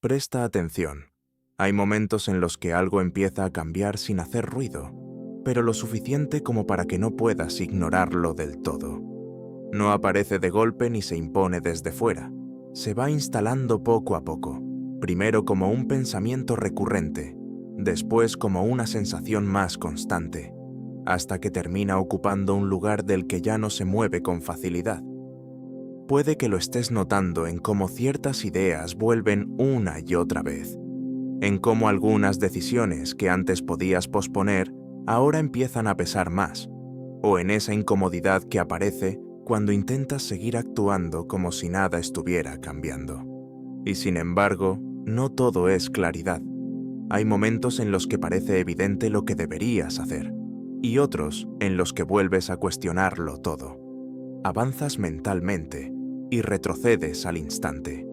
Presta atención. Hay momentos en los que algo empieza a cambiar sin hacer ruido, pero lo suficiente como para que no puedas ignorarlo del todo. No aparece de golpe ni se impone desde fuera. Se va instalando poco a poco, primero como un pensamiento recurrente, después como una sensación más constante, hasta que termina ocupando un lugar del que ya no se mueve con facilidad. Puede que lo estés notando en cómo ciertas ideas vuelven una y otra vez, en cómo algunas decisiones que antes podías posponer ahora empiezan a pesar más, o en esa incomodidad que aparece cuando intentas seguir actuando como si nada estuviera cambiando. Y sin embargo, no todo es claridad. Hay momentos en los que parece evidente lo que deberías hacer, y otros en los que vuelves a cuestionarlo todo. Avanzas mentalmente y retrocedes al instante.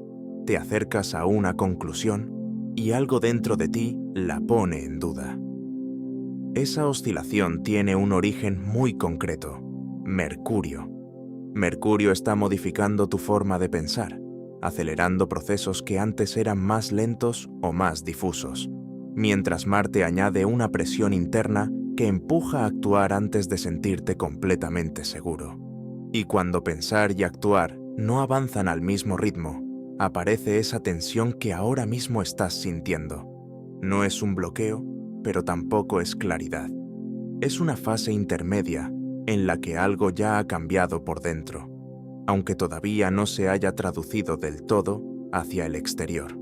Te acercas a una conclusión y algo dentro de ti la pone en duda. Esa oscilación tiene un origen muy concreto: Mercurio. Mercurio está modificando tu forma de pensar, acelerando procesos que antes eran más lentos o más difusos, mientras Marte añade una presión interna que empuja a actuar antes de sentirte completamente seguro. Y cuando pensar y actuar no avanzan al mismo ritmo, aparece esa tensión que ahora mismo estás sintiendo. No es un bloqueo, pero tampoco es claridad. Es una fase intermedia en la que algo ya ha cambiado por dentro, aunque todavía no se haya traducido del todo hacia el exterior.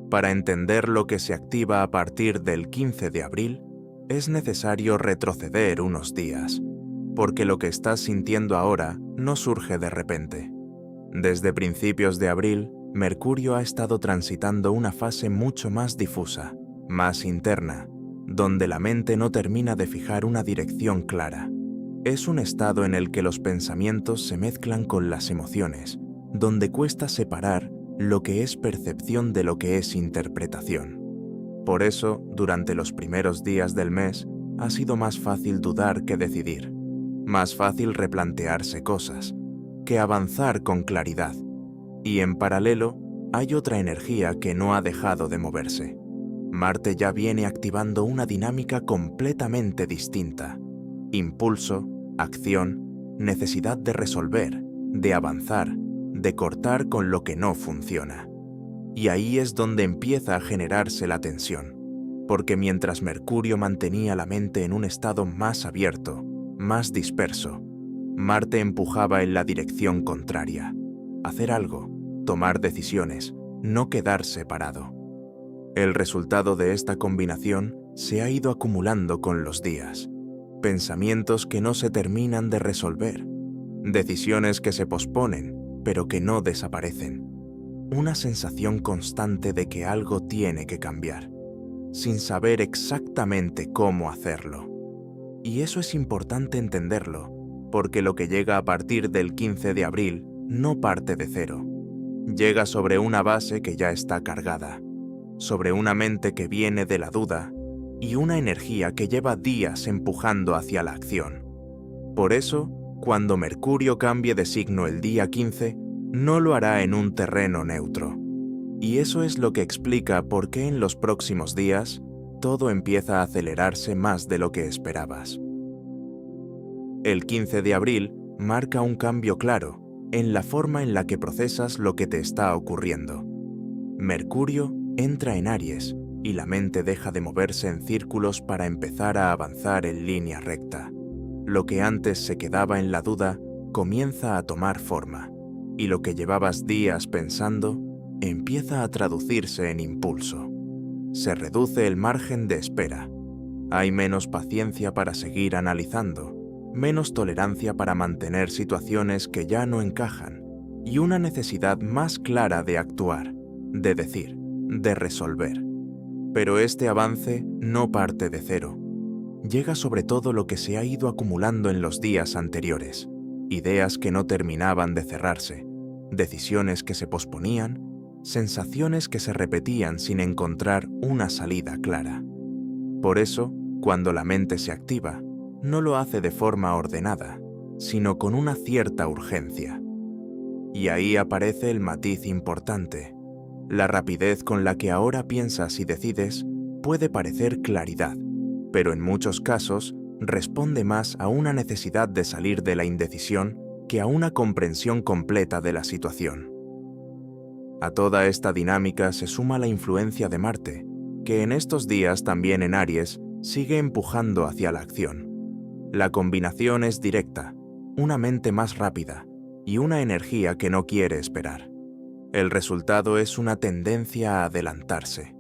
Para entender lo que se activa a partir del 15 de abril, es necesario retroceder unos días, porque lo que estás sintiendo ahora no surge de repente. Desde principios de abril, Mercurio ha estado transitando una fase mucho más difusa, más interna, donde la mente no termina de fijar una dirección clara. Es un estado en el que los pensamientos se mezclan con las emociones, donde cuesta separar lo que es percepción de lo que es interpretación. Por eso, durante los primeros días del mes, ha sido más fácil dudar que decidir, más fácil replantearse cosas, que avanzar con claridad. Y en paralelo, hay otra energía que no ha dejado de moverse. Marte ya viene activando una dinámica completamente distinta: impulso, acción, necesidad de resolver, de avanzar, de cortar con lo que no funciona. Y ahí es donde empieza a generarse la tensión, porque mientras Mercurio mantenía la mente en un estado más abierto, más disperso, Marte empujaba en la dirección contraria: hacer algo, tomar decisiones, no quedarse parado. El resultado de esta combinación se ha ido acumulando con los días: pensamientos que no se terminan de resolver, decisiones que se posponen, pero que no desaparecen, una sensación constante de que algo tiene que cambiar, sin saber exactamente cómo hacerlo. Y eso es importante entenderlo, porque lo que llega a partir del 15 de abril no parte de cero. Llega sobre una base que ya está cargada, sobre una mente que viene de la duda y una energía que lleva días empujando hacia la acción. Por eso, cuando Mercurio cambie de signo el día 15, no lo hará en un terreno neutro. Y eso es lo que explica por qué en los próximos días todo empieza a acelerarse más de lo que esperabas. El 15 de abril marca un cambio claro en la forma en la que procesas lo que te está ocurriendo. Mercurio entra en Aries y la mente deja de moverse en círculos para empezar a avanzar en línea recta. Lo que antes se quedaba en la duda comienza a tomar forma, y lo que llevabas días pensando empieza a traducirse en impulso. Se reduce el margen de espera. Hay menos paciencia para seguir analizando, menos tolerancia para mantener situaciones que ya no encajan, y una necesidad más clara de actuar, de decir, de resolver. Pero este avance no parte de cero. Llega sobre todo lo que se ha ido acumulando en los días anteriores: ideas que no terminaban de cerrarse, decisiones que se posponían, sensaciones que se repetían sin encontrar una salida clara. Por eso, cuando la mente se activa, no lo hace de forma ordenada, sino con una cierta urgencia. Y ahí aparece el matiz importante. La rapidez con la que ahora piensas y decides puede parecer claridad, pero en muchos casos responde más a una necesidad de salir de la indecisión que a una comprensión completa de la situación. A toda esta dinámica se suma la influencia de Marte, que en estos días también en Aries sigue empujando hacia la acción. La combinación es directa, una mente más rápida y una energía que no quiere esperar. El resultado es una tendencia a adelantarse,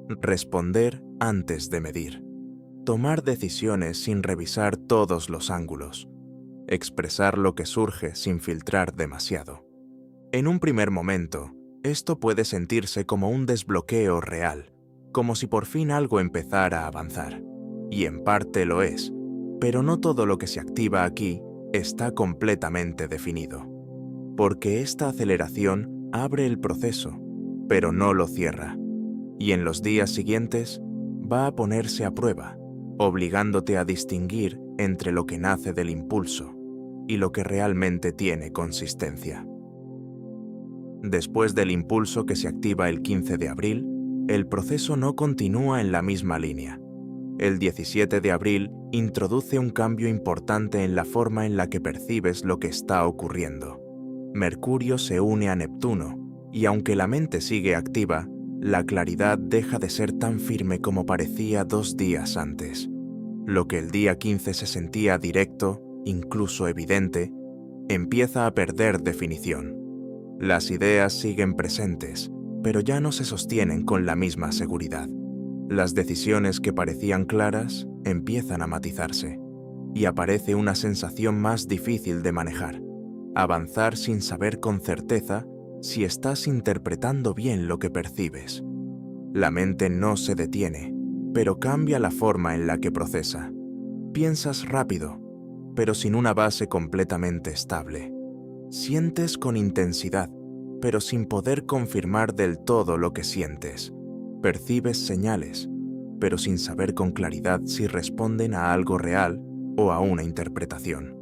responder antes de medir, tomar decisiones sin revisar todos los ángulos, expresar lo que surge sin filtrar demasiado. En un primer momento, esto puede sentirse como un desbloqueo real, como si por fin algo empezara a avanzar. Y en parte lo es, pero no todo lo que se activa aquí está completamente definido. Porque esta aceleración abre el proceso, pero no lo cierra. Y en los días siguientes va a ponerse a prueba, obligándote a distinguir entre lo que nace del impulso y lo que realmente tiene consistencia. Después del impulso que se activa el 15 de abril, el proceso no continúa en la misma línea. El 17 de abril introduce un cambio importante en la forma en la que percibes lo que está ocurriendo. Mercurio se une a Neptuno, y aunque la mente sigue activa, la claridad deja de ser tan firme como parecía 2 días antes. Lo que el día 15 se sentía directo, incluso evidente, empieza a perder definición. Las ideas siguen presentes, pero ya no se sostienen con la misma seguridad. Las decisiones que parecían claras empiezan a matizarse, y aparece una sensación más difícil de manejar, avanzar sin saber con certeza si estás interpretando bien lo que percibes. La mente no se detiene, pero cambia la forma en la que procesa. Piensas rápido, pero sin una base completamente estable. Sientes con intensidad, pero sin poder confirmar del todo lo que sientes. Percibes señales, pero sin saber con claridad si responden a algo real o a una interpretación.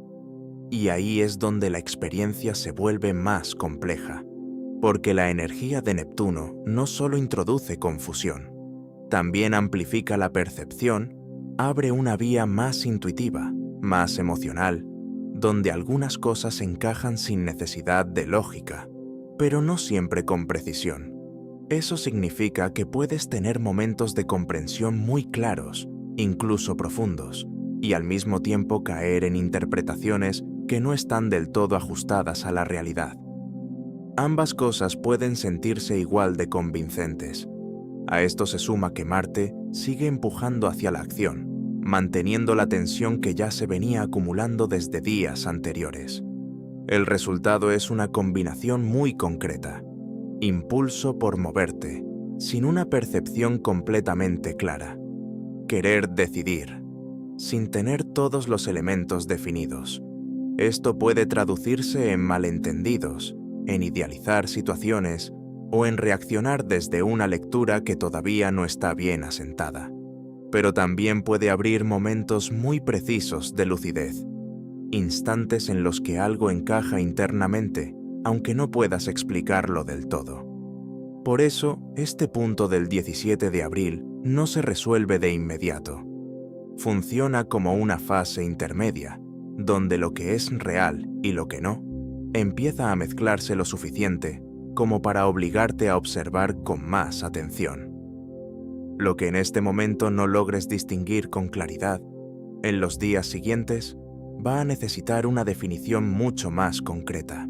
Y ahí es donde la experiencia se vuelve más compleja, porque la energía de Neptuno no solo introduce confusión, también amplifica la percepción, abre una vía más intuitiva, más emocional, donde algunas cosas encajan sin necesidad de lógica, pero no siempre con precisión. Eso significa que puedes tener momentos de comprensión muy claros, incluso profundos, y al mismo tiempo caer en interpretaciones que no están del todo ajustadas a la realidad. Ambas cosas pueden sentirse igual de convincentes. A esto se suma que Marte sigue empujando hacia la acción, manteniendo la tensión que ya se venía acumulando desde días anteriores. El resultado es una combinación muy concreta. Impulso por moverte, sin una percepción completamente clara. Querer decidir, sin tener todos los elementos definidos. Esto puede traducirse en malentendidos, en idealizar situaciones o en reaccionar desde una lectura que todavía no está bien asentada. Pero también puede abrir momentos muy precisos de lucidez, instantes en los que algo encaja internamente, aunque no puedas explicarlo del todo. Por eso, este punto del 17 de abril no se resuelve de inmediato. Funciona como una fase intermedia, donde lo que es real y lo que no, empieza a mezclarse lo suficiente como para obligarte a observar con más atención. Lo que en este momento no logres distinguir con claridad, en los días siguientes va a necesitar una definición mucho más concreta.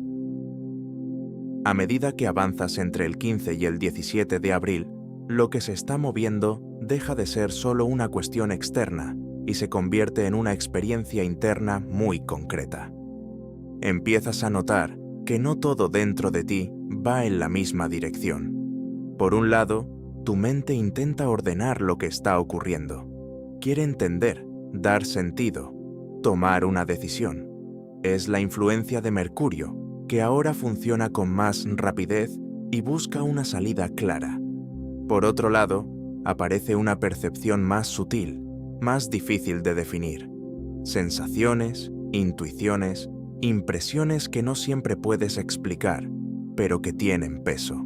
A medida que avanzas entre el 15 y el 17 de abril, lo que se está moviendo deja de ser solo una cuestión externa y se convierte en una experiencia interna muy concreta. Empiezas a notar que no todo dentro de ti va en la misma dirección. Por un lado, tu mente intenta ordenar lo que está ocurriendo. Quiere entender, dar sentido, tomar una decisión. Es la influencia de Mercurio, que ahora funciona con más rapidez y busca una salida clara. Por otro lado, aparece una percepción más sutil, más difícil de definir. Sensaciones, intuiciones, impresiones que no siempre puedes explicar, pero que tienen peso.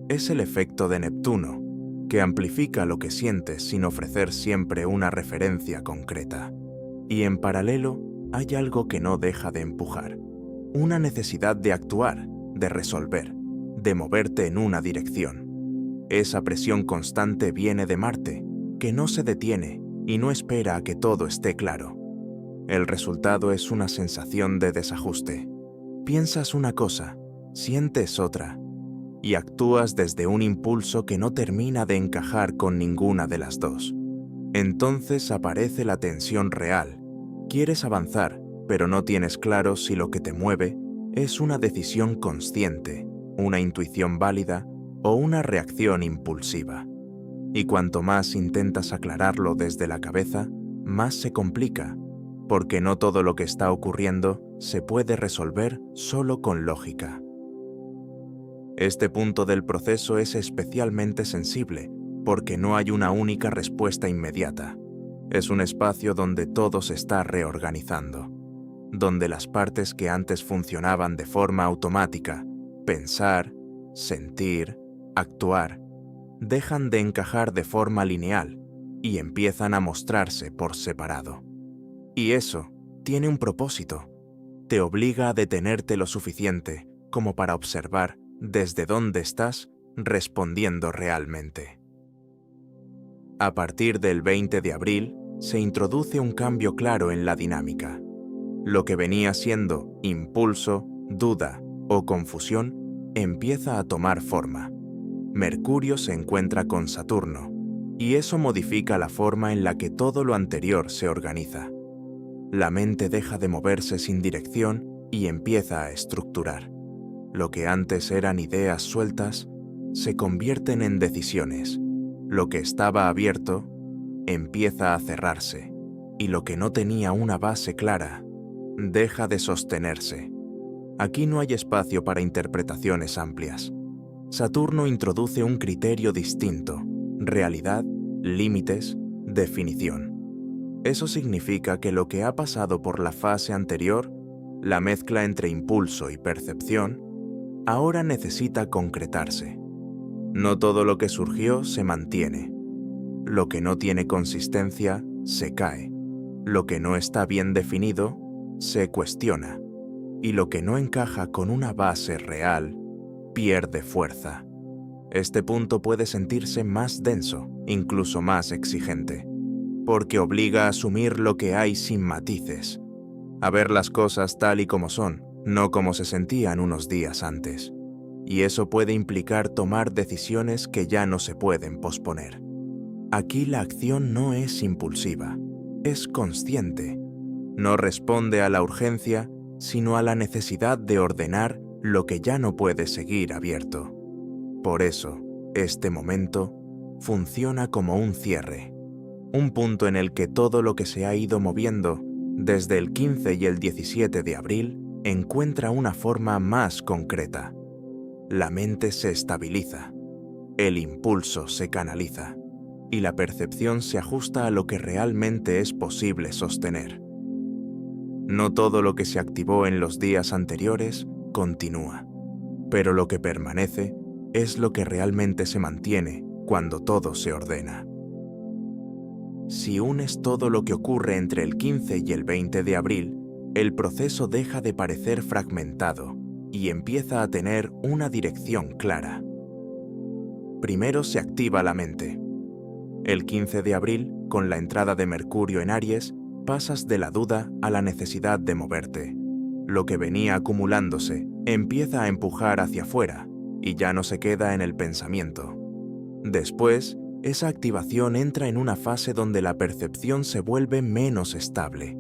es el efecto de Neptuno, que amplifica lo que sientes sin ofrecer siempre una referencia concreta. Y en paralelo, hay algo que no deja de empujar. Una necesidad de actuar, de resolver, de moverte en una dirección. Esa presión constante viene de Marte, que no se detiene y no espera a que todo esté claro. El resultado es una sensación de desajuste. Piensas una cosa, sientes otra, y actúas desde un impulso que no termina de encajar con ninguna de las dos. Entonces aparece la tensión real. Quieres avanzar, pero no tienes claro si lo que te mueve es una decisión consciente, una intuición válida o una reacción impulsiva. Y cuanto más intentas aclararlo desde la cabeza, más se complica, porque no todo lo que está ocurriendo se puede resolver solo con lógica. Este punto del proceso es especialmente sensible, porque no hay una única respuesta inmediata. Es un espacio donde todo se está reorganizando, donde las partes que antes funcionaban de forma automática, pensar, sentir, actuar, dejan de encajar de forma lineal y empiezan a mostrarse por separado. Y eso tiene un propósito. Te obliga a detenerte lo suficiente como para observar desde dónde estás respondiendo realmente. A partir del 20 de abril, se introduce un cambio claro en la dinámica. Lo que venía siendo impulso, duda o confusión empieza a tomar forma. Mercurio se encuentra con Saturno, y eso modifica la forma en la que todo lo anterior se organiza. La mente deja de moverse sin dirección y empieza a estructurar. Lo que antes eran ideas sueltas se convierten en decisiones. Lo que estaba abierto empieza a cerrarse, y lo que no tenía una base clara deja de sostenerse. Aquí no hay espacio para interpretaciones amplias. Saturno introduce un criterio distinto: realidad, límites, definición. Eso significa que lo que ha pasado por la fase anterior, la mezcla entre impulso y percepción, ahora necesita concretarse. No todo lo que surgió se mantiene. Lo que no tiene consistencia se cae. Lo que no está bien definido se cuestiona. Y lo que no encaja con una base real pierde fuerza. Este punto puede sentirse más denso, incluso más exigente, porque obliga a asumir lo que hay sin matices, a ver las cosas tal y como son, no como se sentían unos días antes. Y eso puede implicar tomar decisiones que ya no se pueden posponer. Aquí la acción no es impulsiva, es consciente. No responde a la urgencia, sino a la necesidad de ordenar lo que ya no puede seguir abierto. Por eso, este momento funciona como un cierre, un punto en el que todo lo que se ha ido moviendo desde el 15 y el 17 de abril encuentra una forma más concreta. La mente se estabiliza, el impulso se canaliza y la percepción se ajusta a lo que realmente es posible sostener. No todo lo que se activó en los días anteriores continúa, pero lo que permanece es lo que realmente se mantiene cuando todo se ordena. Si unes todo lo que ocurre entre el 15 y el 20 de abril, el proceso deja de parecer fragmentado y empieza a tener una dirección clara. Primero se activa la mente. El 15 de abril, con la entrada de Mercurio en Aries, pasas de la duda a la necesidad de moverte. Lo que venía acumulándose empieza a empujar hacia afuera y ya no se queda en el pensamiento. Después, esa activación entra en una fase donde la percepción se vuelve menos estable.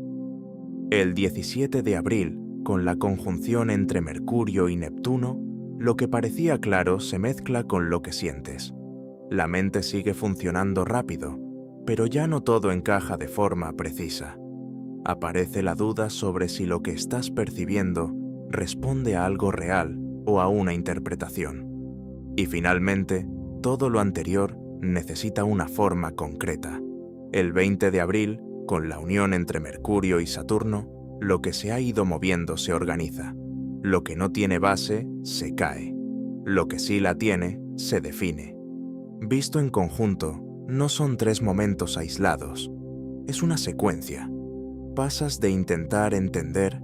El 17 de abril, con la conjunción entre Mercurio y Neptuno, lo que parecía claro se mezcla con lo que sientes. La mente sigue funcionando rápido, pero ya no todo encaja de forma precisa. Aparece la duda sobre si lo que estás percibiendo responde a algo real o a una interpretación. Y finalmente, todo lo anterior necesita una forma concreta. El 20 de abril, con la unión entre Mercurio y Saturno, lo que se ha ido moviendo se organiza. Lo que no tiene base, se cae. Lo que sí la tiene, se define. Visto en conjunto, no son 3 momentos aislados, es una secuencia. Pasas de intentar entender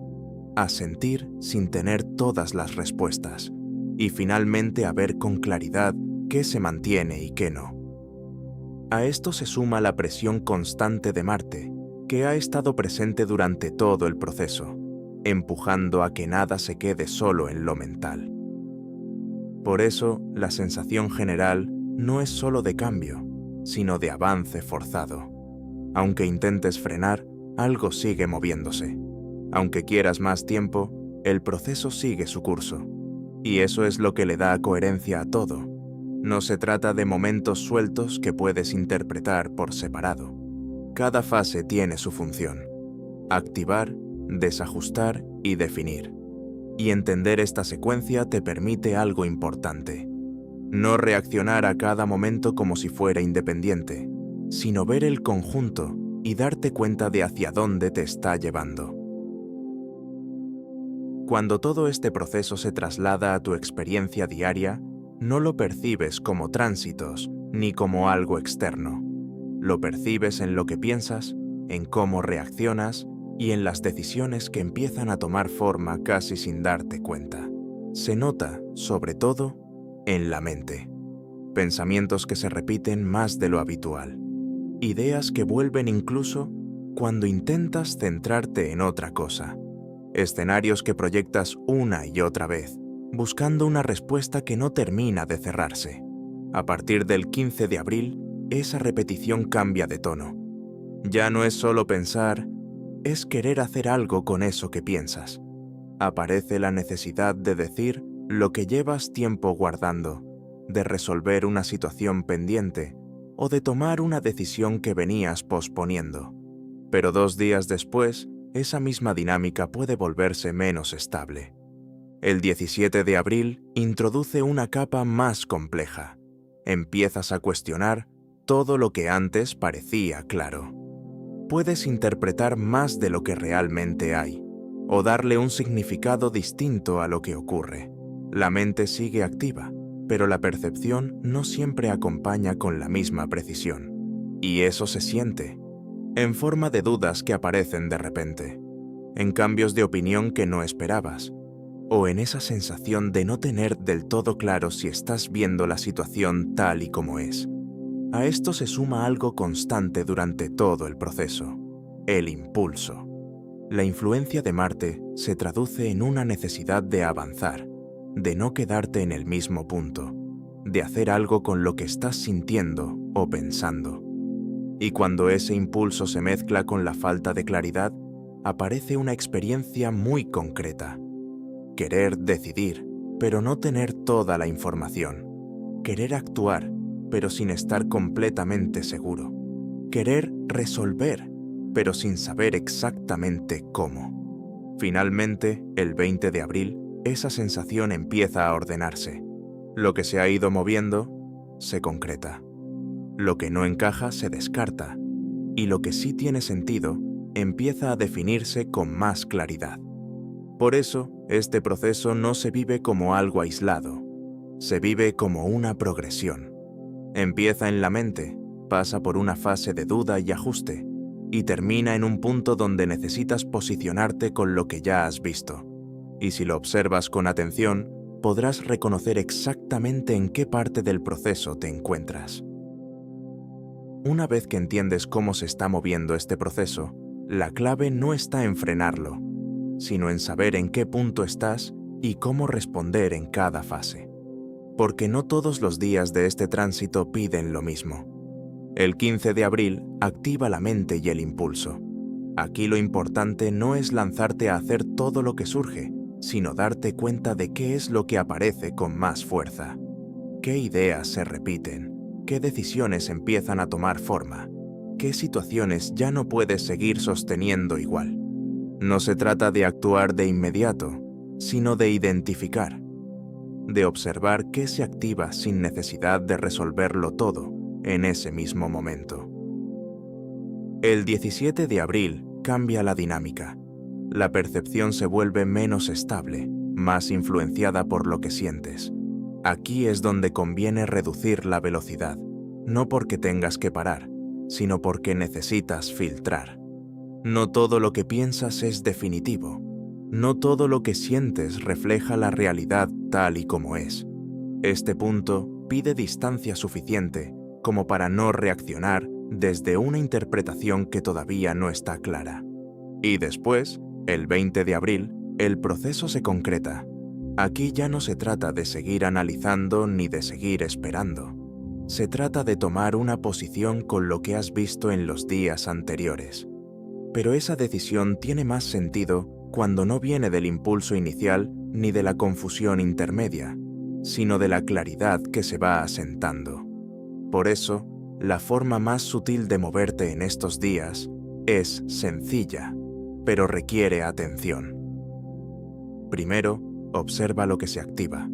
a sentir sin tener todas las respuestas, y finalmente a ver con claridad qué se mantiene y qué no. A esto se suma la presión constante de Marte, que ha estado presente durante todo el proceso, empujando a que nada se quede solo en lo mental. Por eso, la sensación general no es solo de cambio, sino de avance forzado. Aunque intentes frenar, algo sigue moviéndose. Aunque quieras más tiempo, el proceso sigue su curso. Y eso es lo que le da coherencia a todo. No se trata de momentos sueltos que puedes interpretar por separado. Cada fase tiene su función: activar, desajustar y definir. Y entender esta secuencia te permite algo importante: no reaccionar a cada momento como si fuera independiente, sino ver el conjunto y darte cuenta de hacia dónde te está llevando. Cuando todo este proceso se traslada a tu experiencia diaria, no lo percibes como tránsitos ni como algo externo. Lo percibes en lo que piensas, en cómo reaccionas y en las decisiones que empiezan a tomar forma casi sin darte cuenta. Se nota, sobre todo, en la mente. Pensamientos que se repiten más de lo habitual. Ideas que vuelven incluso cuando intentas centrarte en otra cosa. Escenarios que proyectas una y otra vez, buscando una respuesta que no termina de cerrarse. A partir del 15 de abril, esa repetición cambia de tono. Ya no es solo pensar, es querer hacer algo con eso que piensas. Aparece la necesidad de decir lo que llevas tiempo guardando, de resolver una situación pendiente o de tomar una decisión que venías posponiendo. Pero 2 días después, esa misma dinámica puede volverse menos estable. El 17 de abril introduce una capa más compleja. Empiezas a cuestionar todo lo que antes parecía claro. Puedes interpretar más de lo que realmente hay, o darle un significado distinto a lo que ocurre. La mente sigue activa, pero la percepción no siempre acompaña con la misma precisión. Y eso se siente, en forma de dudas que aparecen de repente, en cambios de opinión que no esperabas, o en esa sensación de no tener del todo claro si estás viendo la situación tal y como es. A esto se suma algo constante durante todo el proceso: el impulso. La influencia de Marte se traduce en una necesidad de avanzar, de no quedarte en el mismo punto, de hacer algo con lo que estás sintiendo o pensando. Y cuando ese impulso se mezcla con la falta de claridad, aparece una experiencia muy concreta: querer decidir, pero no tener toda la información. Querer actuar, pero sin estar completamente seguro. Querer resolver, pero sin saber exactamente cómo. Finalmente, el 20 de abril, esa sensación empieza a ordenarse. Lo que se ha ido moviendo, se concreta. Lo que no encaja se descarta, y lo que sí tiene sentido empieza a definirse con más claridad. Por eso, este proceso no se vive como algo aislado, se vive como una progresión. Empieza en la mente, pasa por una fase de duda y ajuste, y termina en un punto donde necesitas posicionarte con lo que ya has visto. Y si lo observas con atención, podrás reconocer exactamente en qué parte del proceso te encuentras. Una vez que entiendes cómo se está moviendo este proceso, la clave no está en frenarlo, sino en saber en qué punto estás y cómo responder en cada fase. Porque no todos los días de este tránsito piden lo mismo. El 15 de abril activa la mente y el impulso. Aquí lo importante no es lanzarte a hacer todo lo que surge, sino darte cuenta de qué es lo que aparece con más fuerza. ¿Qué ideas se repiten? ¿Qué decisiones empiezan a tomar forma? ¿Qué situaciones ya no puedes seguir sosteniendo igual? No se trata de actuar de inmediato, sino de identificar, de observar qué se activa sin necesidad de resolverlo todo en ese mismo momento. El 17 de abril cambia la dinámica. La percepción se vuelve menos estable, más influenciada por lo que sientes. Aquí es donde conviene reducir la velocidad, no porque tengas que parar, sino porque necesitas filtrar. No todo lo que piensas es definitivo. No todo lo que sientes refleja la realidad tal y como es. Este punto pide distancia suficiente como para no reaccionar desde una interpretación que todavía no está clara. Y después, el 20 de abril, el proceso se concreta. Aquí ya no se trata de seguir analizando ni de seguir esperando. Se trata de tomar una posición con lo que has visto en los días anteriores. Pero esa decisión tiene más sentido cuando no viene del impulso inicial ni de la confusión intermedia, sino de la claridad que se va asentando. Por eso, la forma más sutil de moverte en estos días es sencilla, pero requiere atención. Primero, observa lo que se activa.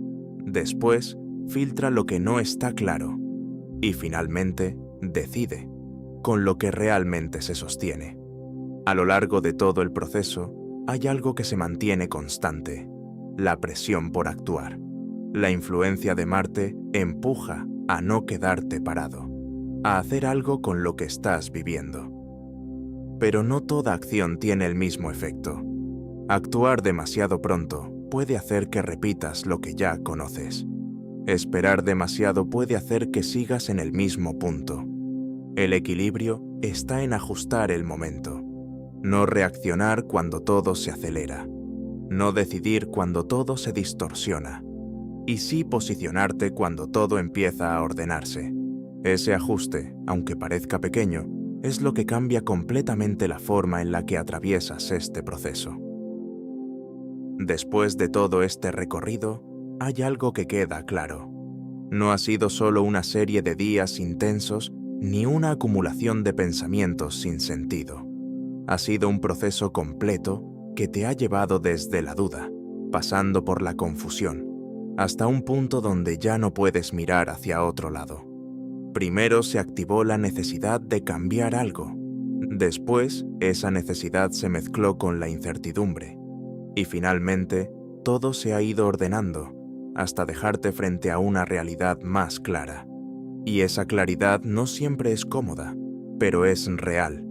Después, filtra lo que no está claro. Y finalmente, decide, con lo que realmente se sostiene. A lo largo de todo el proceso, hay algo que se mantiene constante: la presión por actuar. La influencia de Marte empuja a no quedarte parado, a hacer algo con lo que estás viviendo. Pero no toda acción tiene el mismo efecto. Actuar demasiado pronto puede hacer que repitas lo que ya conoces. Esperar demasiado puede hacer que sigas en el mismo punto. El equilibrio está en ajustar el momento. No reaccionar cuando todo se acelera. No decidir cuando todo se distorsiona. Y sí posicionarte cuando todo empieza a ordenarse. Ese ajuste, aunque parezca pequeño, es lo que cambia completamente la forma en la que atraviesas este proceso. Después de todo este recorrido, hay algo que queda claro. No ha sido solo una serie de días intensos ni una acumulación de pensamientos sin sentido. Ha sido un proceso completo que te ha llevado desde la duda, pasando por la confusión, hasta un punto donde ya no puedes mirar hacia otro lado. Primero se activó la necesidad de cambiar algo. Después, esa necesidad se mezcló con la incertidumbre. Y finalmente, todo se ha ido ordenando hasta dejarte frente a una realidad más clara. Y esa claridad no siempre es cómoda, pero es real,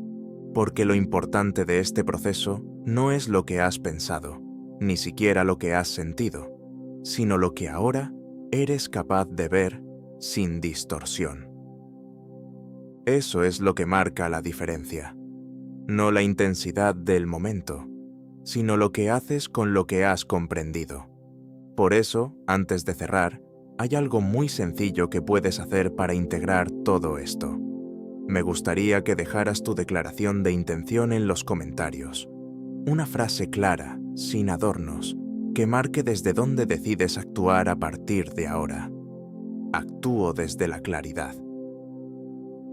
porque lo importante de este proceso no es lo que has pensado, ni siquiera lo que has sentido, sino lo que ahora eres capaz de ver sin distorsión. Eso es lo que marca la diferencia. No la intensidad del momento, sino lo que haces con lo que has comprendido. Por eso, antes de cerrar, hay algo muy sencillo que puedes hacer para integrar todo esto. Me gustaría que dejaras tu declaración de intención en los comentarios. Una frase clara, sin adornos, que marque desde dónde decides actuar a partir de ahora. Actúo desde la claridad.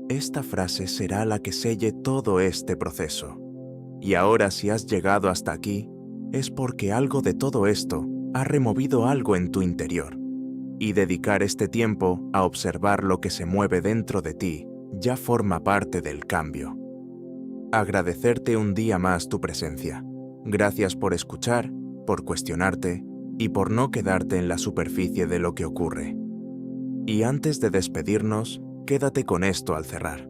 Esta frase será la que selle todo este proceso. Y ahora, si has llegado hasta aquí, es porque algo de todo esto ha removido algo en tu interior. Y dedicar este tiempo a observar lo que se mueve dentro de ti ya forma parte del cambio. Agradecerte un día más tu presencia. Gracias por escuchar, por cuestionarte y por no quedarte en la superficie de lo que ocurre. Y antes de despedirnos, quédate con esto al cerrar.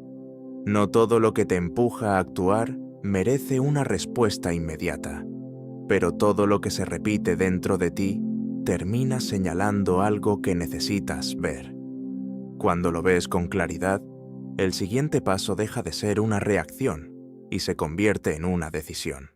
No todo lo que te empuja a actuar merece una respuesta inmediata, pero todo lo que se repite dentro de ti termina señalando algo que necesitas ver. Cuando lo ves con claridad, el siguiente paso deja de ser una reacción y se convierte en una decisión.